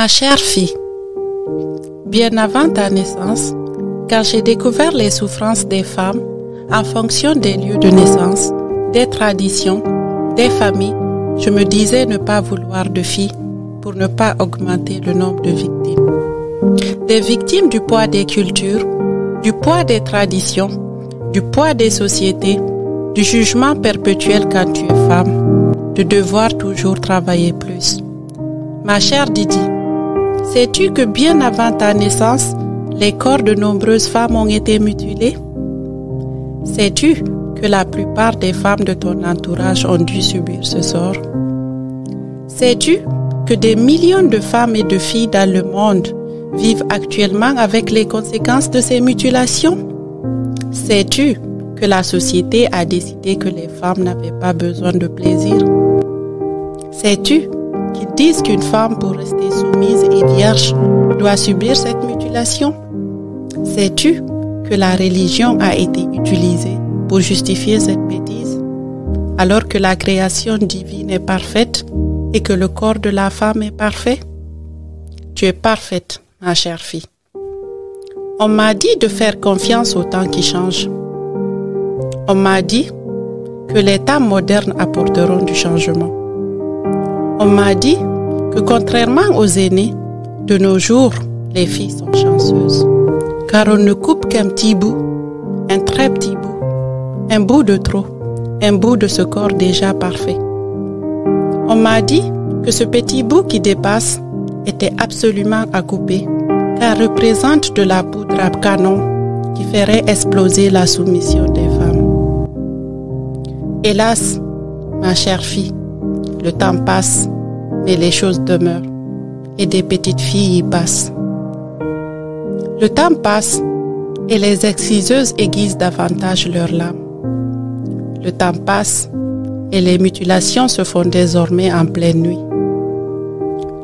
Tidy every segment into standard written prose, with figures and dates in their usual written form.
Ma chère fille, bien avant ta naissance, quand j'ai découvert les souffrances des femmes en fonction des lieux de naissance, des traditions, des familles, je me disais ne pas vouloir de filles pour ne pas augmenter le nombre de victimes. Des victimes du poids des cultures, du poids des traditions, du poids des sociétés, du jugement perpétuel quand tu es femme, de devoir toujours travailler plus. Ma chère Didi, sais-tu que bien avant ta naissance, les corps de nombreuses femmes ont été mutilés? Sais-tu que la plupart des femmes de ton entourage ont dû subir ce sort? Sais-tu que des millions de femmes et de filles dans le monde vivent actuellement avec les conséquences de ces mutilations? Sais-tu que la société a décidé que les femmes n'avaient pas besoin de plaisir? Sais-tu qu'ils disent qu'une femme, pour rester soumise et vierge, doit subir cette mutilation? Sais-tu que la religion a été utilisée pour justifier cette bêtise, alors que la création divine est parfaite et que le corps de la femme est parfait? Tu es parfaite, ma chère fille. On m'a dit de faire confiance au temps qui change. On m'a dit que les temps modernes apporteront du changement. On m'a dit que contrairement aux aînés, de nos jours, les filles sont chanceuses. Car on ne coupe qu'un petit bout, un très petit bout, un bout de trop, un bout de ce corps déjà parfait. On m'a dit que ce petit bout qui dépasse était absolument à couper, car représente de la poudre à canon qui ferait exploser la soumission des femmes. Hélas, ma chère fille, le temps passe, mais les choses demeurent, et des petites filles y passent. Le temps passe, et les exciseuses aiguisent davantage leurs lames. Le temps passe, et les mutilations se font désormais en pleine nuit.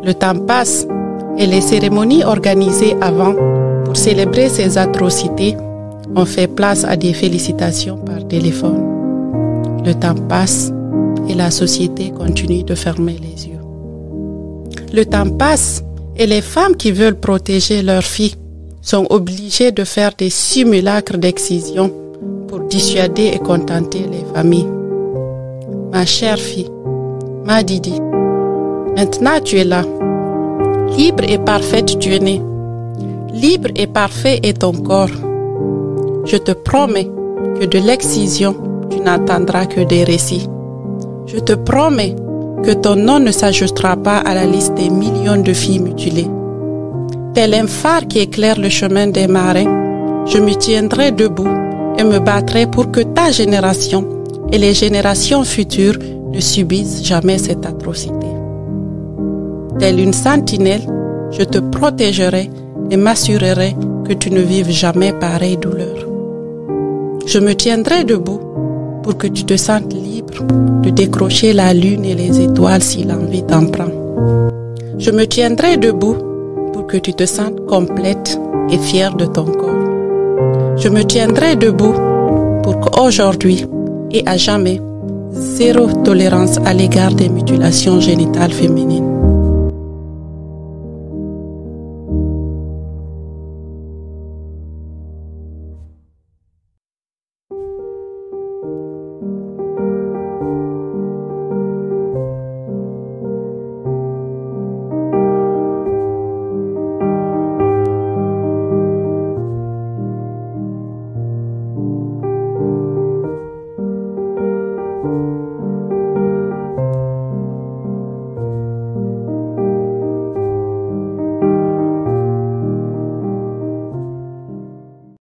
Le temps passe, et les cérémonies organisées avant pour célébrer ces atrocités ont fait place à des félicitations par téléphone. Le temps passe, et la société continue de fermer les yeux. Le temps passe, et les femmes qui veulent protéger leurs filles sont obligées de faire des simulacres d'excision pour dissuader et contenter les familles. Ma chère fille, ma Didi, maintenant tu es là. Libre et parfaite tu es née. Libre et parfait est ton corps. Je te promets que de l'excision, tu n'entendras que des récits. Je te promets que ton nom ne s'ajoutera pas à la liste des millions de filles mutilées. Tel un phare qui éclaire le chemin des marins, je me tiendrai debout et me battrai pour que ta génération et les générations futures ne subissent jamais cette atrocité. Telle une sentinelle, je te protégerai et m'assurerai que tu ne vives jamais pareille douleur. Je me tiendrai debout pour que tu te sentes libre de décrocher la lune et les étoiles si l'envie t'en prend. Je me tiendrai debout pour que tu te sentes complète et fière de ton corps. Je me tiendrai debout pour qu'aujourd'hui et à jamais, zéro tolérance à l'égard des mutilations génitales féminines.